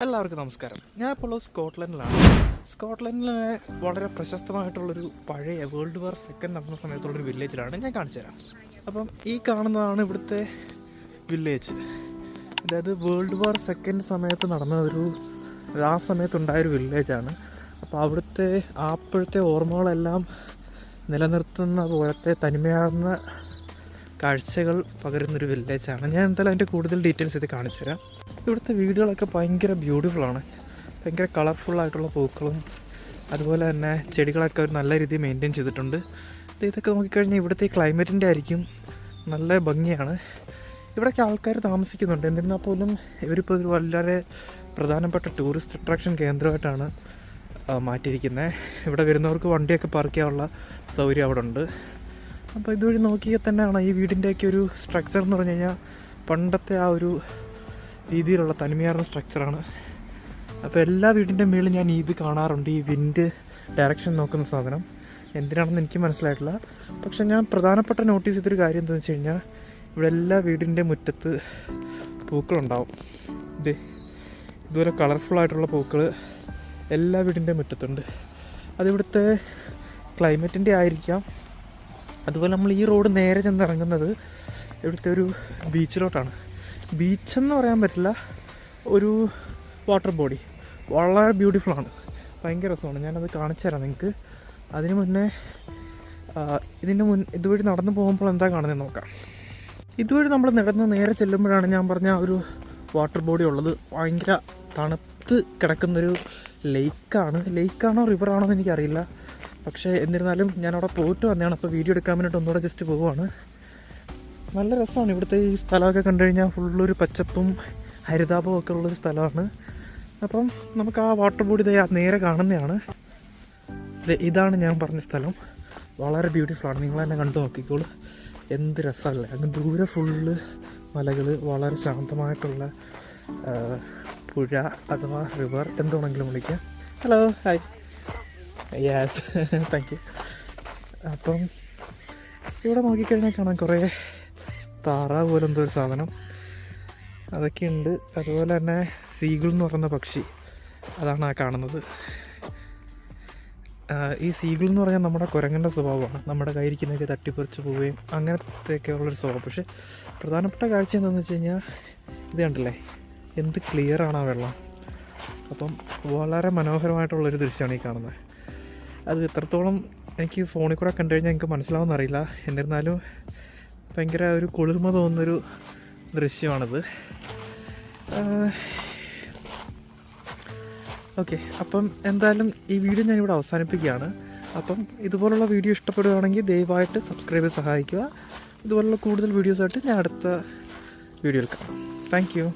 എല്ലാവർക്കും നമസ്കാരം. ഞാൻ ഇപ്പോൾ സ്കോട്ട്ലൻഡിലാണ്. സ്കോട്ട്ലൻഡിലെ വളരെ പ്രശസ്തമായിട്ടുള്ളൊരു പഴയ വേൾഡ് വാർ സെക്കൻഡ് നടന്ന സമയത്തുള്ളൊരു വില്ലേജിലാണ് ഞാൻ കാണിച്ചു തരാം. അപ്പം ഈ കാണുന്നതാണ് ഇവിടുത്തെ വില്ലേജ്. അതായത് വേൾഡ് വാർ സെക്കൻഡ് സമയത്ത് നടന്ന ആ സമയത്തുണ്ടായൊരു വില്ലേജാണ്. അപ്പോൾ അവിടുത്തെ അപ്പോഴത്തെ ഓർമ്മകളെല്ലാം നിലനിർത്തുന്ന പോലത്തെ തനിമയാർന്ന കാഴ്ചകൾ പകരുന്നൊരു വില്ലേജാണ്. ഞാൻ എന്തായാലും അതിൻ്റെ കൂടുതൽ ഡീറ്റെയിൽസ് ഇത് കാണിച്ചു തരാം. ഇവിടുത്തെ വീടുകളൊക്കെ ഭയങ്കര ബ്യൂട്ടിഫുള്ളാണ്. ഭയങ്കര കളർഫുള്ളായിട്ടുള്ള പൂക്കളും അതുപോലെ തന്നെ ചെടികളൊക്കെ ഒരു നല്ല രീതിയിൽ മെയിൻറ്റെയിൻ ചെയ്തിട്ടുണ്ട്. ഇതൊക്കെ നോക്കിക്കഴിഞ്ഞാൽ ഇവിടുത്തെ ക്ലൈമറ്റിൻ്റെ ആയിരിക്കും നല്ല ഭംഗിയാണ്. ഇവിടെയൊക്കെ ആൾക്കാർ താമസിക്കുന്നുണ്ട്. എന്നിരുന്നാൽ പോലും ഇവരിപ്പോൾ ഒരു വളരെ പ്രധാനപ്പെട്ട ടൂറിസ്റ്റ് അട്രാക്ഷൻ കേന്ദ്രമായിട്ടാണ് മാറ്റിയിരിക്കുന്നത്. ഇവിടെ വരുന്നവർക്ക് വണ്ടിയൊക്കെ പാർക്ക് ചെയ്യാനുള്ള സൗകര്യം അവിടെ ഉണ്ട്. അപ്പോൾ ഇതുവഴി നോക്കിയാൽ തന്നെയാണ് ഈ വീടിൻ്റെയൊക്കെ ഒരു സ്ട്രക്ചർ എന്ന് പറഞ്ഞു കഴിഞ്ഞാൽ പണ്ടത്തെ ആ ഒരു രീതിയിലുള്ള തനിമയാർന്ന സ്ട്രക്ചറാണ്. അപ്പോൾ എല്ലാ വീടിൻ്റെ മുകളിൽ ഞാൻ ഇത് കാണാറുണ്ട്, ഈ വിൻഡ് ഡയറക്ഷൻ നോക്കുന്ന സാധനം. എന്തിനാണെന്ന് എനിക്ക് മനസ്സിലായിട്ടില്ല. പക്ഷെ ഞാൻ പ്രധാനപ്പെട്ട നോട്ടീസ് ചെയ്തൊരു കാര്യം എന്താണെന്ന് വെച്ച് കഴിഞ്ഞാൽ ഇവിടെ എല്ലാ വീടിൻ്റെ മുറ്റത്ത് പൂക്കളുണ്ടാവും. ഇതുപോലെ കളർഫുള്ളായിട്ടുള്ള പൂക്കൾ എല്ലാ വീടിൻ്റെ മുറ്റത്തുണ്ട്. അതിവിടുത്തെ ക്ലൈമറ്റിൻ്റെ ആയിരിക്കാം. അതുപോലെ നമ്മൾ ഈ റോഡ് നേരെ ചെന്നിറങ്ങുന്നത് ഇവിടുത്തെ ഒരു ബീച്ചിലോട്ടാണ്. ബീച്ചെന്ന് പറയാൻ പറ്റില്ല, ഒരു വാട്ടർ ബോഡി. വളരെ ബ്യൂട്ടിഫുള്ളാണ്, ഭയങ്കര രസമാണ്. ഞാനത് കാണിച്ചു തരാം നിങ്ങൾക്ക്. അതിന് മുന്നേ ഇതുവഴി നടന്നു പോകുമ്പോൾ എന്താ കാണുന്നത് നോക്കാം. ഇതുവഴി നമ്മൾ നേരെ ചെല്ലുമ്പോഴാണ് ഞാൻ പറഞ്ഞ ആ ഒരു വാട്ടർ ബോഡി ഉള്ളത്. ഭയങ്കര തണുത്ത് കിടക്കുന്നൊരു ലേക്കാണോ റിവറാണോ എന്ന് എനിക്കറിയില്ല. പക്ഷേ എന്നിരുന്നാലും ഞാനവിടെ പോയിട്ട് വന്നതാണ്. അപ്പോൾ വീഡിയോ എടുക്കാൻ വേണ്ടിയിട്ട് ഒന്നുകൂടെ ജസ്റ്റ് പോവുകയാണ്. നല്ല രസമാണ് ഇവിടുത്തെ ഈ സ്ഥലമൊക്കെ കണ്ടു കഴിഞ്ഞാൽ ഫുള്ളൊരു പച്ചപ്പും ഹരിതാപവും ഒക്കെ ഉള്ളൊരു സ്ഥലമാണ്. അപ്പം നമുക്ക് ആ വാട്ടർ ബോഡി നേരെ കാണുന്നതാണ്. ഇതാണ് ഞാൻ പറഞ്ഞ സ്ഥലം. വളരെ ബ്യൂട്ടിഫുള്ളാണ്. നിങ്ങൾ തന്നെ കണ്ടു നോക്കിക്കോളൂ. എന്ത് രസമല്ലേ. അങ്ങ് ദൂരെ ഫുള്ള് മലകൾ, വളരെ ശാന്തമായിട്ടുള്ള പുഴ അഥവാ റിവർ എന്തുവേണമെങ്കിലും വിളിക്കാം. Hello, hi, yes, thank you. അപ്പം ഇവിടെ നോക്കിക്കഴിഞ്ഞാൽ കാണാം കുറേ താറാവ് പോലെ എന്തോ ഒരു സാധനം അതൊക്കെ ഉണ്ട്. അതുപോലെ തന്നെ സീഗിൾ എന്ന് പറയുന്ന പക്ഷി, അതാണ് ആ കാണുന്നത്. ഈ സീഗിൾ എന്ന് പറഞ്ഞാൽ നമ്മുടെ കുരങ്ങൻ്റെ സ്വഭാവമാണ്. നമ്മുടെ കയ്യിരിക്കുന്നതൊക്കെ തട്ടിപ്പറിച്ച് പോവുകയും അങ്ങനത്തെയൊക്കെ ഉള്ളൊരു സ്വഭാവം. പക്ഷേ പ്രധാനപ്പെട്ട കാഴ്ച എന്താണെന്ന് വെച്ച് കഴിഞ്ഞാൽ ഇത് കണ്ടില്ലേ, എന്ത് ക്ലിയറാണ് ആ വെള്ളം. അപ്പം വളരെ മനോഹരമായിട്ടുള്ളൊരു ദൃശ്യമാണ് ഈ കാണുന്നത്. അത് എത്രത്തോളം എനിക്ക് ഫോണിൽ കൂടെ കണ്ടു കഴിഞ്ഞാൽ എനിക്ക് മനസ്സിലാവുമെന്നറിയില്ല. എന്നിരുന്നാലും ഭയങ്കര ഒരു കുളിർമ തോന്നുന്നൊരു ദൃശ്യമാണിത്. ഓക്കെ, അപ്പം എന്തായാലും ഈ വീഡിയോ ഞാനിവിടെ അവസാനിപ്പിക്കുകയാണ്. അപ്പം ഇതുപോലുള്ള വീഡിയോ ഇഷ്ടപ്പെടുകയാണെങ്കിൽ ദയവായിട്ട് സബ്സ്ക്രൈബ് ചെയ്ത് സഹായിക്കുക. ഇതുപോലുള്ള കൂടുതൽ വീഡിയോസായിട്ട് ഞാൻ അടുത്ത വീഡിയോയിൽ കാണാം. Thank you.